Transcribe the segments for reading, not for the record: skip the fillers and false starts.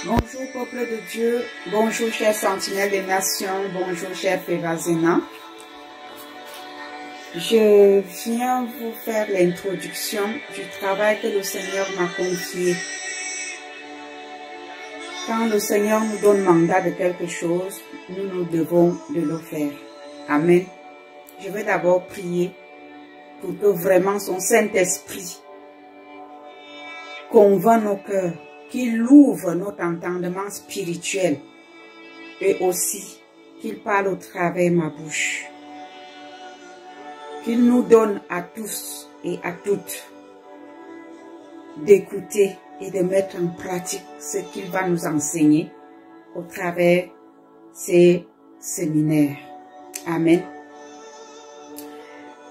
Bonjour peuple de Dieu, bonjour chers sentinelles des nations, bonjour chers Févazénins. Je viens vous faire l'introduction du travail que le Seigneur m'a confié. Quand le Seigneur nous donne mandat de quelque chose, nous devons de le faire. Amen. Je vais d'abord prier pour que vraiment son Saint-Esprit convainc nos cœurs, qu'il ouvre notre entendement spirituel et aussi qu'il parle au travers de ma bouche. Qu'il nous donne à tous et à toutes d'écouter et de mettre en pratique ce qu'il va nous enseigner au travers ces séminaires. Amen.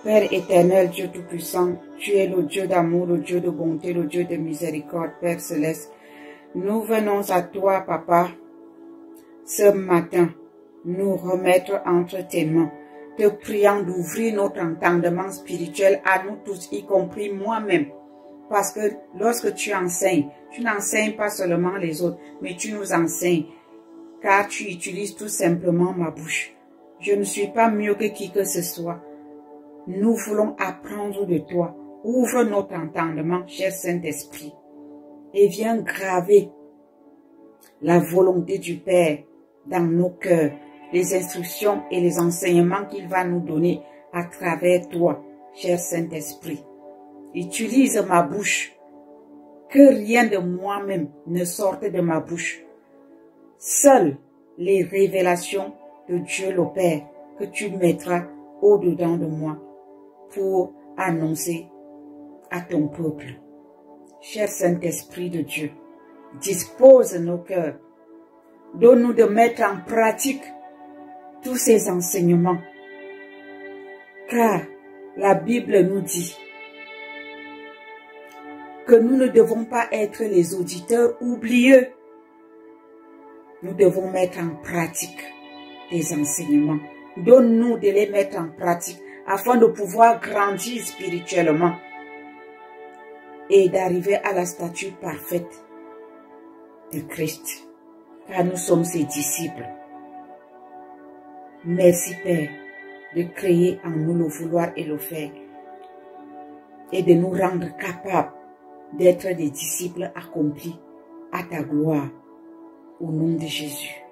Père éternel, Dieu Tout-Puissant, tu es le Dieu d'amour, le Dieu de bonté, le Dieu de miséricorde, Père Céleste. Nous venons à toi, Papa, ce matin, nous remettre entre tes mains, te priant d'ouvrir notre entendement spirituel à nous tous, y compris moi-même. Parce que lorsque tu enseignes, tu n'enseignes pas seulement les autres, mais tu nous enseignes, car tu utilises tout simplement ma bouche. Je ne suis pas mieux que qui que ce soit. Nous voulons apprendre de toi. Ouvre notre entendement, cher Saint-Esprit, et viens graver la volonté du Père dans nos cœurs, les instructions et les enseignements qu'il va nous donner à travers toi, cher Saint-Esprit. Utilise ma bouche, que rien de moi-même ne sorte de ma bouche. Seules les révélations de Dieu le Père que tu mettras au-dedans de moi pour annoncer à ton peuple. Cher Saint-Esprit de Dieu, dispose nos cœurs. Donne-nous de mettre en pratique tous ces enseignements. Car la Bible nous dit que nous ne devons pas être les auditeurs oublieux. Nous devons mettre en pratique des enseignements. Donne-nous de les mettre en pratique afin de pouvoir grandir spirituellement et d'arriver à la stature parfaite de Christ, car nous sommes ses disciples. Merci Père de créer en nous le vouloir et le faire et de nous rendre capables d'être des disciples accomplis à ta gloire, au nom de Jésus,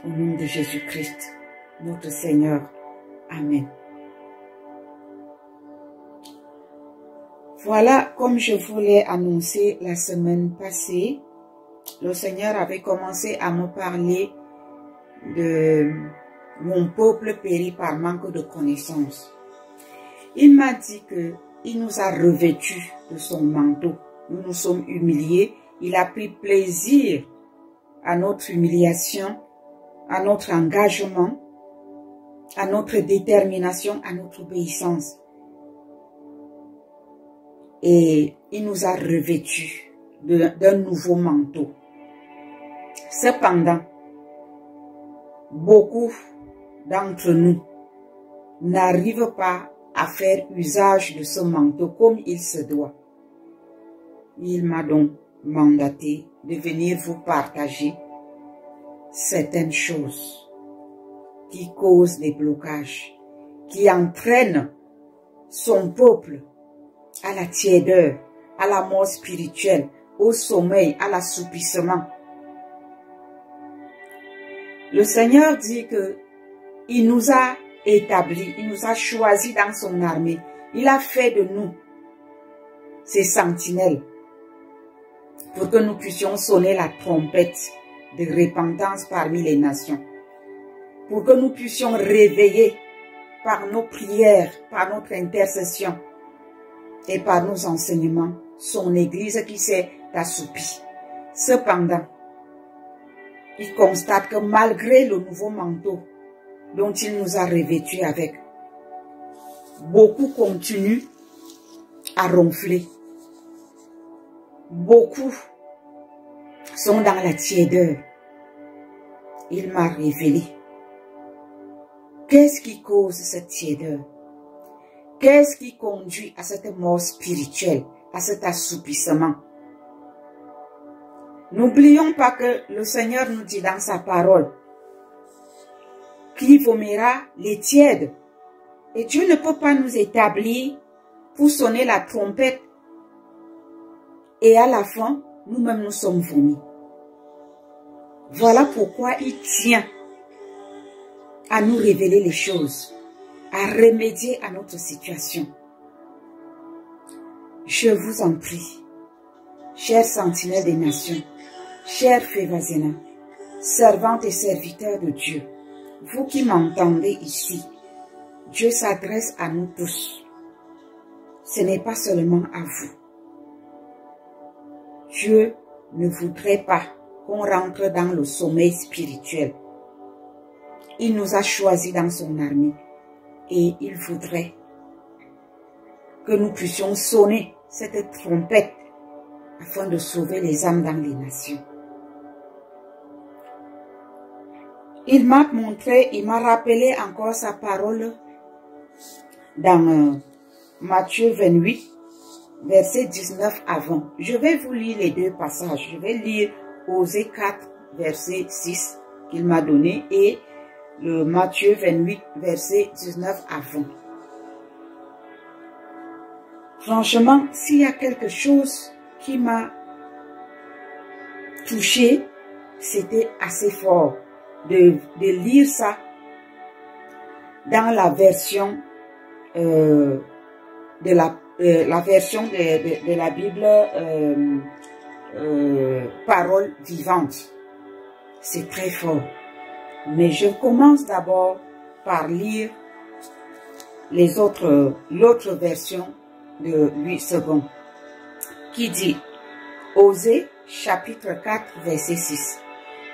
au nom de Jésus-Christ, notre Seigneur. Amen. Voilà, comme je vous l'ai annoncé la semaine passée, le Seigneur avait commencé à me parler de mon peuple péri par manque de connaissances. Il m'a dit qu'il nous a revêtus de son manteau. Nous nous sommes humiliés. Il a pris plaisir à notre humiliation, à notre engagement, à notre détermination, à notre obéissance. Et il nous a revêtus d'un nouveau manteau. Cependant, beaucoup d'entre nous n'arrivent pas à faire usage de ce manteau comme il se doit. Il m'a donc mandaté de venir vous partager certaines choses qui causent des blocages, qui entraînent son peuple à la tiédeur, à la mort spirituelle, au sommeil, à l'assoupissement. Le Seigneur dit que il nous a établis, il nous a choisis dans son armée. Il a fait de nous ses sentinelles pour que nous puissions sonner la trompette de repentance parmi les nations. Pour que nous puissions réveiller par nos prières, par notre intercession et par nos enseignements son Église qui s'est assoupie. Cependant, il constate que malgré le nouveau manteau dont il nous a revêtus avec, beaucoup continuent à ronfler. Beaucoup sont dans la tiédeur. Il m'a révélé. Qu'est-ce qui cause cette tiédeur? Qu'est-ce qui conduit à cette mort spirituelle, à cet assoupissement? N'oublions pas que le Seigneur nous dit dans sa parole qu'il vomira les tièdes. Et Dieu ne peut pas nous établir pour sonner la trompette. Et à la fin, nous-mêmes nous sommes vomis. Voilà pourquoi il tient à nous révéler les choses, à remédier à notre situation. Je vous en prie, chers sentinelles des nations, chers Févazéna, servantes et serviteurs de Dieu, vous qui m'entendez ici, Dieu s'adresse à nous tous. Ce n'est pas seulement à vous. Dieu ne voudrait pas qu'on rentre dans le sommeil spirituel. Il nous a choisis dans son armée et il voudrait que nous puissions sonner cette trompette afin de sauver les âmes dans les nations. Il m'a montré, il m'a rappelé encore sa parole dans Matthieu 28, verset 19 à 20. Je vais vous lire les deux passages. Je vais lire Osée 4, verset 6 qu'il m'a donné et le Matthieu 28, verset 19 à 20. Franchement, s'il y a quelque chose qui m'a touché, c'était assez fort de lire ça dans la version de la Bible parole vivante. C'est très fort. Mais je commence d'abord par lire l'autre version de 8 secondes qui dit Osée chapitre 4 verset 6.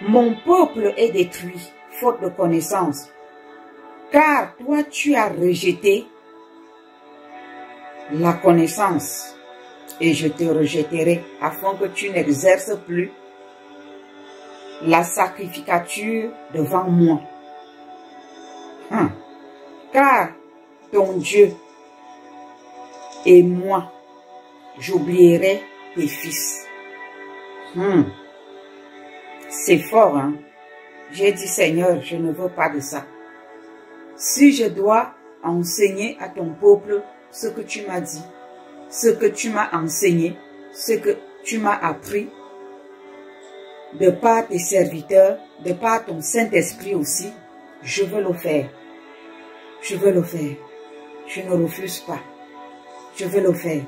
Mon peuple est détruit faute de connaissance, car toi tu as rejeté la connaissance et je te rejetterai afin que tu n'exerces plus la sacrificature devant moi. Car ton Dieu et moi, j'oublierai tes fils. C'est fort, hein? J'ai dit, Seigneur, je ne veux pas de ça. Si je dois enseigner à ton peuple ce que tu m'as dit, ce que tu m'as enseigné, ce que tu m'as appris, de par tes serviteurs, de par ton Saint-Esprit aussi, je veux le faire. Je veux le faire. Je ne refuse pas. Je veux le faire.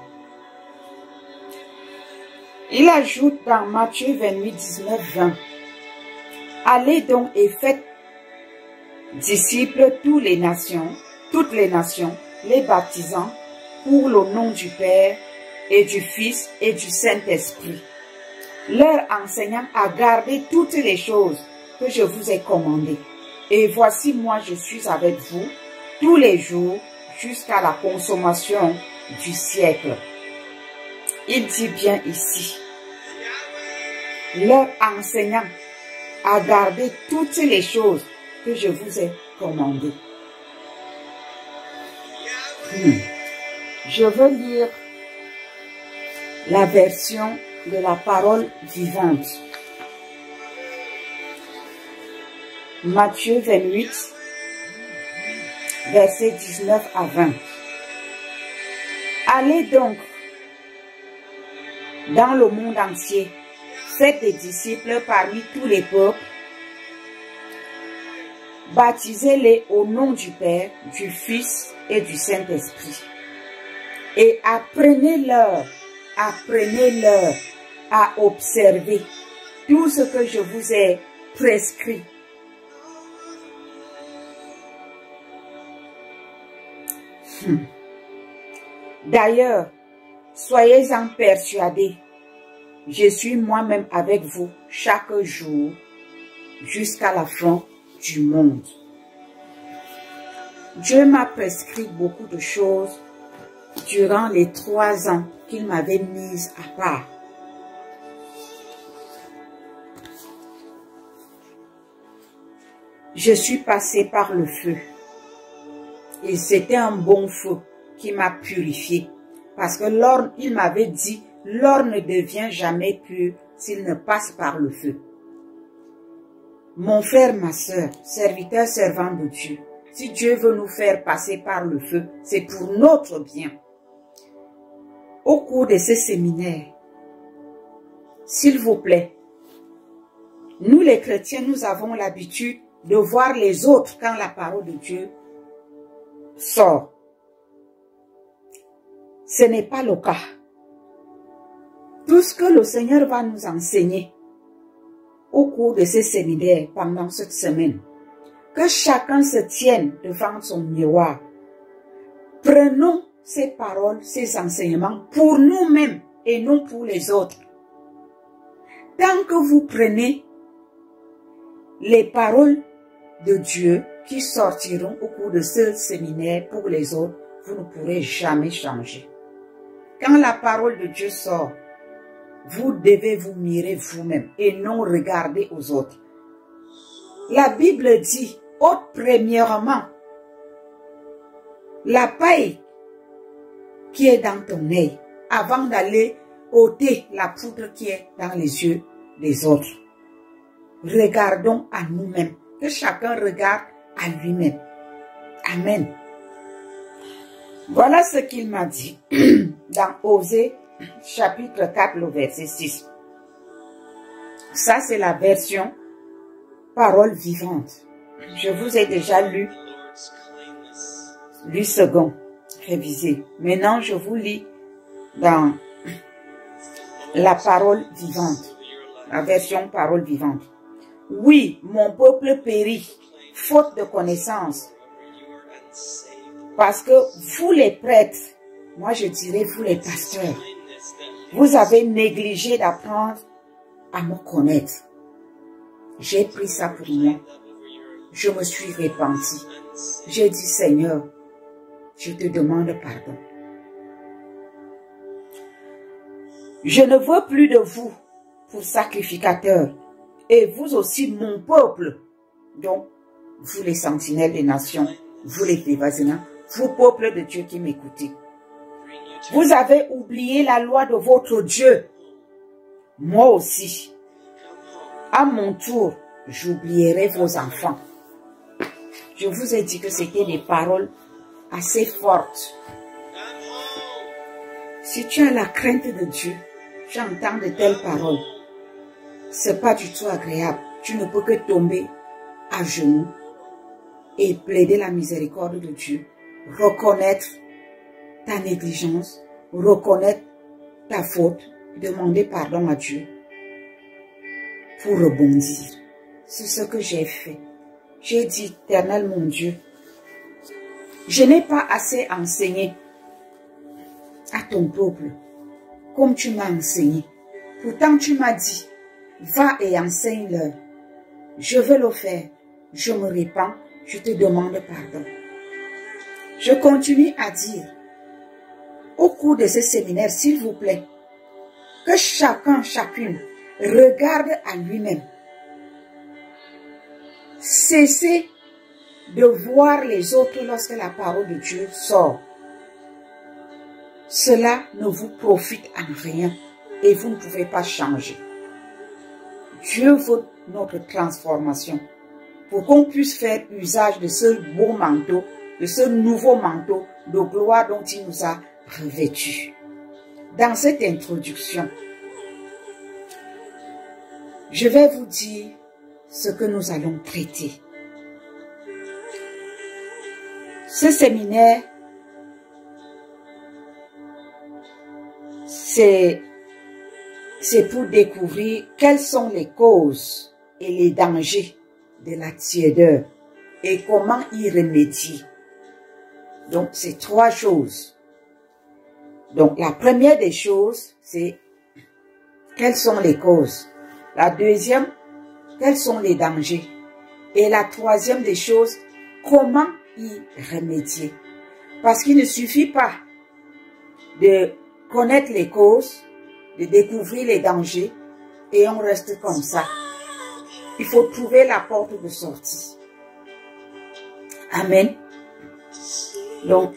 Il ajoute dans Matthieu 28, 19, 20. Allez donc et faites disciples toutes les nations, les baptisant pour le nom du Père et du Fils et du Saint-Esprit, leur enseignant à garder toutes les choses que je vous ai commandées. Et voici, moi, je suis avec vous tous les jours jusqu'à la consommation du siècle. Il dit bien ici, leur enseignant à garder toutes les choses que je vous ai commandées. Je veux lire la version de la parole vivante. Matthieu 28, versets 19 à 20. Allez donc dans le monde entier, faites des disciples parmi tous les peuples, baptisez-les au nom du Père, du Fils et du Saint-Esprit. Et apprenez-leur à observer tout ce que je vous ai prescrit. D'ailleurs, soyez-en persuadés, je suis moi-même avec vous chaque jour jusqu'à la fin du monde. Dieu m'a prescrit beaucoup de choses durant les 3 ans qu'il m'avait mises à part. Je suis passée par le feu et c'était un bon feu qui m'a purifié parce que l'or, il m'avait dit, l'or ne devient jamais pur s'il ne passe par le feu. Mon frère, ma soeur, serviteur, servant de Dieu, si Dieu veut nous faire passer par le feu, c'est pour notre bien. Au cours de ce séminaire, s'il vous plaît, nous les chrétiens, nous avons l'habitude de voir les autres quand la parole de Dieu sort. Ce n'est pas le cas. Tout ce que le Seigneur va nous enseigner au cours de ce séminaire pendant cette semaine, que chacun se tienne devant son miroir. Prenons ces paroles, ces enseignements pour nous-mêmes et non pour les autres. Tant que vous prenez les paroles de Dieu qui sortiront au cours de ce séminaire pour les autres, vous ne pourrez jamais changer. Quand la parole de Dieu sort, vous devez vous mirer vous-même et non regarder aux autres. La Bible dit, ôte premièrement la paille qui est dans ton œil avant d'aller ôter la poudre qui est dans les yeux des autres. Regardons à nous-mêmes, que chacun regarde à lui-même. Amen. Voilà ce qu'il m'a dit dans Osée chapitre 4, le verset 6. Ça, c'est la version parole vivante. Je vous ai déjà lu second, révisé. Maintenant, je vous lis dans la parole vivante, la version parole vivante. Oui, mon peuple périt, faute de connaissance. Parce que vous les prêtres, moi je dirais vous les pasteurs, vous avez négligé d'apprendre à me connaître. J'ai pris ça pour moi. Je me suis repenti. J'ai dit, Seigneur, je te demande pardon. Je ne veux plus de vous pour sacrificateurs. Et vous aussi, mon peuple. Donc, vous les sentinelles des nations, vous les dévasinants, vous peuple de Dieu qui m'écoutez. Vous avez oublié la loi de votre Dieu. Moi aussi. À mon tour, j'oublierai vos enfants. Je vous ai dit que c'était des paroles assez fortes. Si tu as la crainte de Dieu, tu entends de telles paroles. C'est pas du tout agréable. Tu ne peux que tomber à genoux et plaider la miséricorde de Dieu. Reconnaître ta négligence, reconnaître ta faute, demander pardon à Dieu pour rebondir. C'est ce que j'ai fait. J'ai dit, Éternel mon Dieu, je n'ai pas assez enseigné à ton peuple comme tu m'as enseigné. Pourtant, tu m'as dit, va et enseigne-leur. Je vais le faire. Je me répands. Je te demande pardon. Je continue à dire, au cours de ce séminaire, s'il vous plaît, que chacun, chacune, regarde à lui-même. Cessez de voir les autres lorsque la parole de Dieu sort. Cela ne vous profite en rien et vous ne pouvez pas changer. Dieu veut notre transformation pour qu'on puisse faire usage de ce beau manteau, de ce nouveau manteau de gloire dont il nous a revêtus. Dans cette introduction, je vais vous dire ce que nous allons traiter. Ce séminaire, c'est pour découvrir quelles sont les causes et les dangers de la tiédeur et comment y remédier. Donc, c'est trois choses. Donc, la première des choses, c'est quelles sont les causes. La deuxième, quels sont les dangers. Et la troisième des choses, comment y remédier. Parce qu'il ne suffit pas de connaître les causes, de découvrir les dangers, et on reste comme ça. Il faut trouver la porte de sortie. Amen. Donc,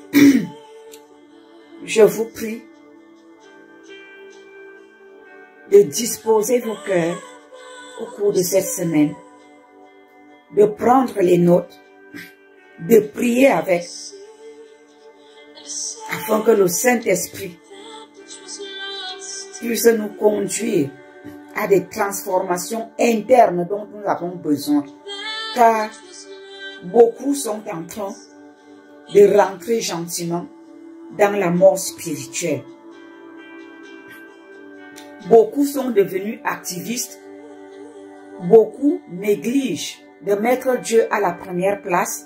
je vous prie de disposer vos cœurs au cours de cette semaine, de prendre les notes, de prier avec, afin que le Saint-Esprit puisse nous conduire à des transformations internes dont nous avons besoin. Car beaucoup sont en train de rentrer gentiment dans la mort spirituelle. Beaucoup sont devenus activistes. Beaucoup négligent de mettre Dieu à la première place.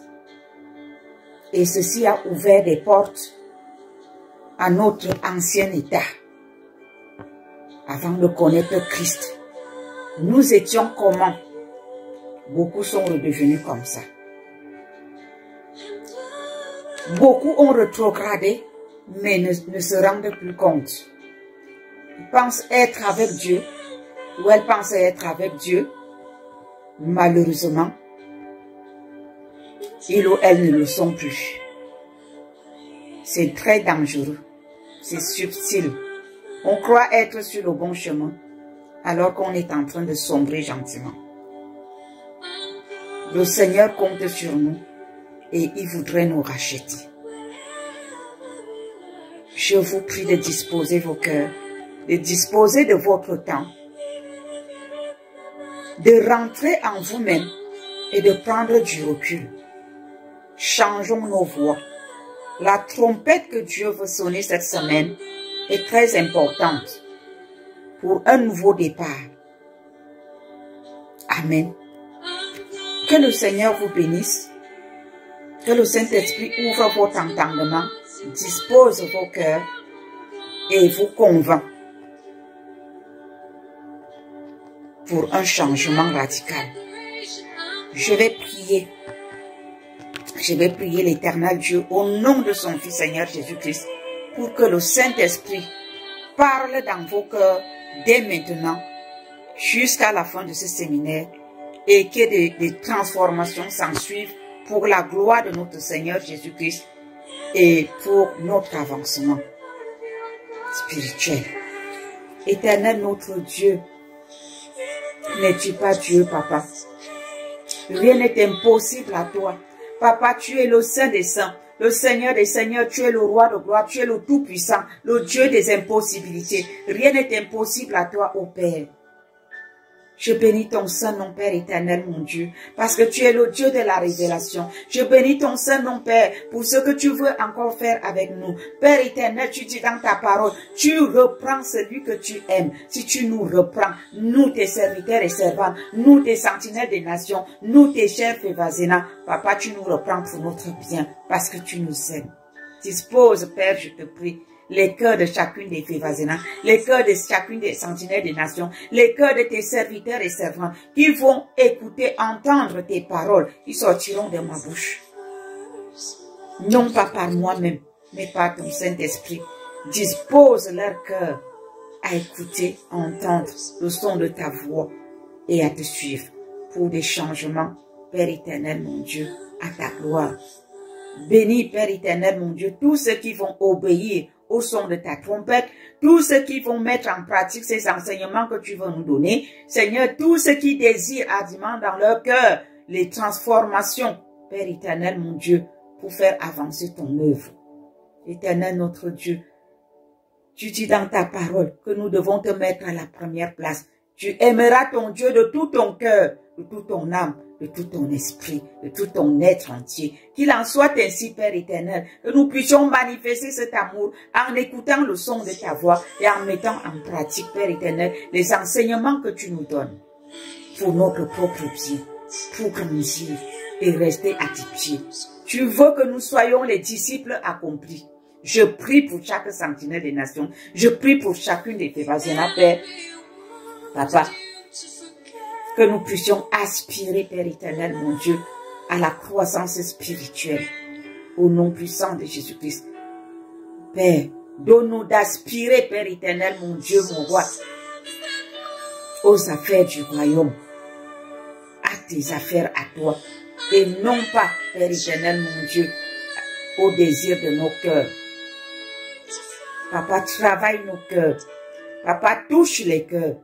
Et ceci a ouvert des portes à notre ancien état. Avant de connaître Christ, nous étions comment? Beaucoup sont redevenus comme ça. Beaucoup ont rétrogradé, mais ne se rendent plus compte. Ils pensent être avec Dieu, ou elles pensent être avec Dieu. Malheureusement, ils ou elles ne le sont plus. C'est très dangereux. C'est subtil. On croit être sur le bon chemin, alors qu'on est en train de sombrer gentiment. Le Seigneur compte sur nous et il voudrait nous racheter. Je vous prie de disposer vos cœurs, de disposer de votre temps, de rentrer en vous-même et de prendre du recul. Changeons nos voix. La trompette que Dieu veut sonner cette semaine est très importante pour un nouveau départ. Amen. Que le Seigneur vous bénisse. Que le Saint-Esprit ouvre votre entendement, dispose vos cœurs et vous convainc pour un changement radical. Je vais prier. Je vais prier l'Éternel Dieu au nom de son Fils Seigneur Jésus-Christ pour que le Saint-Esprit parle dans vos cœurs dès maintenant jusqu'à la fin de ce séminaire et que des transformations s'ensuivent pour la gloire de notre Seigneur Jésus-Christ et pour notre avancement spirituel. Éternel notre Dieu, n'es-tu pas Dieu, Papa? Rien n'est impossible à toi. Papa, tu es le Saint des Saints, le Seigneur des Seigneurs, tu es le Roi de gloire, tu es le Tout-Puissant, le Dieu des impossibilités. Rien n'est impossible à toi, ô Père. Je bénis ton Saint-Nom, Père éternel, mon Dieu, parce que tu es le Dieu de la révélation. Je bénis ton Saint-Nom, Père, pour ce que tu veux encore faire avec nous. Père éternel, tu dis dans ta parole, tu reprends celui que tu aimes. Si tu nous reprends, nous tes serviteurs et servantes, nous tes sentinelles des nations, nous tes chers Févazénas, Papa, tu nous reprends pour notre bien, parce que tu nous aimes. Dispose, Père, je te prie, les cœurs de chacune des Févazénas, les cœurs de chacune des sentinelles des nations, les cœurs de tes serviteurs et servants, qui vont écouter, entendre tes paroles, qui sortiront de ma bouche. Non pas par moi-même, mais par ton Saint-Esprit. Dispose leur cœur à écouter, à entendre le son de ta voix et à te suivre pour des changements, Père éternel, mon Dieu, à ta gloire. Bénis, Père éternel, mon Dieu, tous ceux qui vont obéir au son de ta trompette, tous ceux qui vont mettre en pratique ces enseignements que tu veux nous donner. Seigneur, tous ceux qui désirent ardemment dans leur cœur les transformations, Père éternel, mon Dieu, pour faire avancer ton œuvre. Éternel, notre Dieu, tu dis dans ta parole que nous devons te mettre à la première place. Tu aimeras ton Dieu de tout ton cœur, de toute ton âme, de tout ton esprit, de tout ton être entier. Qu'il en soit ainsi, Père éternel, que nous puissions manifester cet amour en écoutant le son de ta voix et en mettant en pratique, Père éternel, les enseignements que tu nous donnes pour notre propre bien, pour grandir et rester à tes pieds. Tu veux que nous soyons les disciples accomplis. Je prie pour chaque sentinelle des nations. Je prie pour chacune des Févazénas, Père. Papa, que nous puissions aspirer, Père éternel, mon Dieu, à la croissance spirituelle, au nom puissant de Jésus-Christ. Père, donne-nous d'aspirer, Père éternel, mon Dieu, mon roi, aux affaires du royaume, à tes affaires à toi, et non pas, Père éternel, mon Dieu, au désir de nos cœurs. Papa, travaille nos cœurs. Papa, touche les cœurs.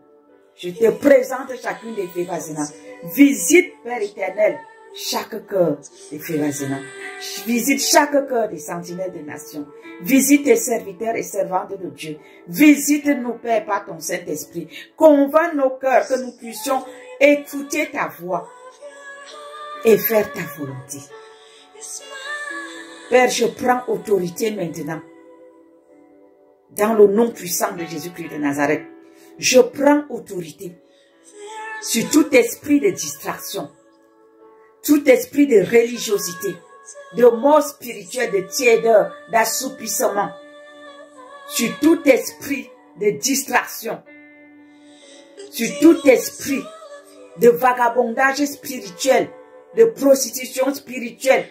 Je te présente chacune des Févazina. Visite, Père éternel, chaque cœur des Févazina. Visite chaque cœur des sentinelles des nations. Visite tes serviteurs et servantes de Dieu. Visite-nous, Père, par ton Saint-Esprit. Convainc nos cœurs que nous puissions écouter ta voix et faire ta volonté. Père, je prends autorité maintenant. Dans le nom puissant de Jésus-Christ de Nazareth, je prends autorité sur tout esprit de distraction, tout esprit de religiosité, de mort spirituelle, de tiédeur, d'assoupissement, sur tout esprit de distraction, sur tout esprit de vagabondage spirituel, de prostitution spirituelle,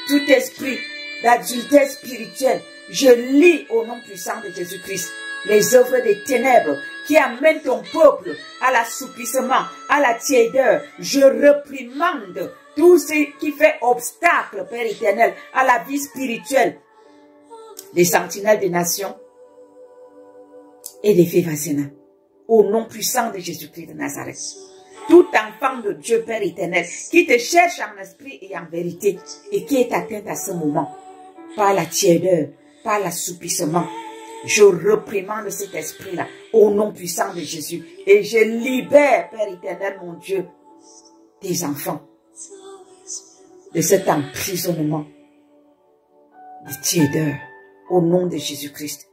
tout esprit d'adultère spirituel. Je lis au nom puissant de Jésus-Christ les œuvres des ténèbres qui amènent ton peuple à l'assoupissement, à la tiédeur. Je réprimande tout ce qui fait obstacle, Père éternel, à la vie spirituelle des sentinelles des nations et des Févazina. Au nom puissant de Jésus-Christ de Nazareth. Tout enfant de Dieu, Père éternel, qui te cherche en esprit et en vérité et qui est atteint à ce moment par la tiédeur, par l'assoupissement, je réprimande cet esprit-là au nom puissant de Jésus et je libère, Père éternel, mon Dieu, tes enfants de cet emprisonnement de tiédeur au nom de Jésus-Christ.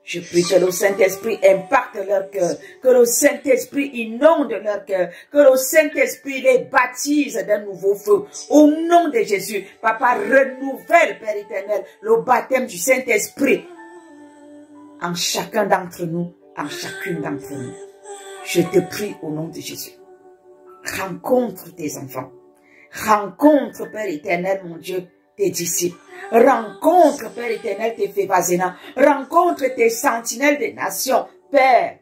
Je prie que le Saint-Esprit impacte leur cœur, que le Saint-Esprit inonde leur cœur, que le Saint-Esprit les baptise d'un nouveau feu. Au nom de Jésus, Papa, renouvelle, Père éternel, le baptême du Saint-Esprit en chacun d'entre nous, en chacune d'entre nous. Je te prie au nom de Jésus. Rencontre tes enfants. Rencontre, Père éternel, mon Dieu, tes disciples. Rencontre, Père éternel, tes Févazina. Rencontre tes sentinelles des nations. Père,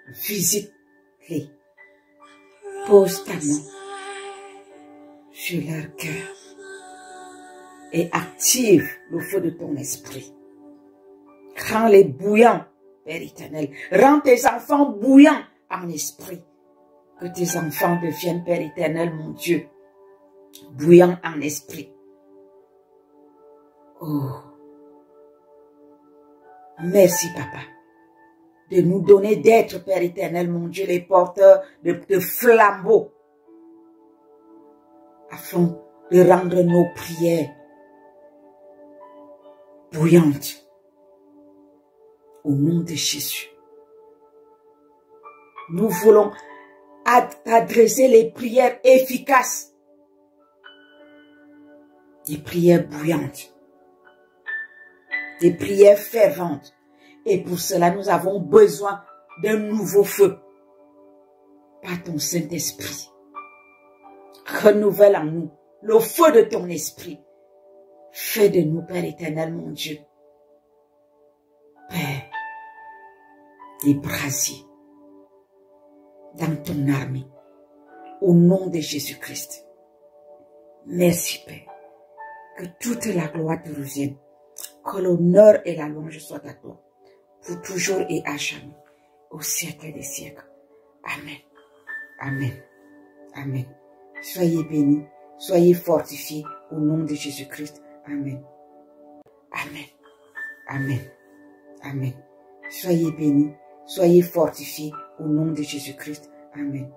visite-les. Pose ta main sur leur cœur et active le feu de ton esprit. Rends-les bouillants, Père éternel. Rends tes enfants bouillants en esprit. Que tes enfants deviennent, Père éternel, mon Dieu, bouillants en esprit. Oh, merci, Papa, de nous donner d'être, Père éternel, mon Dieu, les porteurs de flambeaux, afin de rendre nos prières bouillantes. Au nom de Jésus, nous voulons adresser les prières efficaces, des prières bouillantes, des prières ferventes. Et pour cela, nous avons besoin d'un nouveau feu par ton Saint-Esprit. Renouvelle en nous le feu de ton esprit. Fais de nous, Père éternel, mon Dieu, Père, des brasiers dans ton armée, au nom de Jésus-Christ. Merci, Père. Que toute la gloire te revienne. Que l'honneur et la louange soient à toi, pour toujours et à jamais, au siècle des siècles. Amen. Amen. Amen. Soyez bénis, soyez fortifiés au nom de Jésus-Christ. Amen. Amen. Amen. Amen. Soyez bénis, soyez fortifiés au nom de Jésus-Christ. Amen.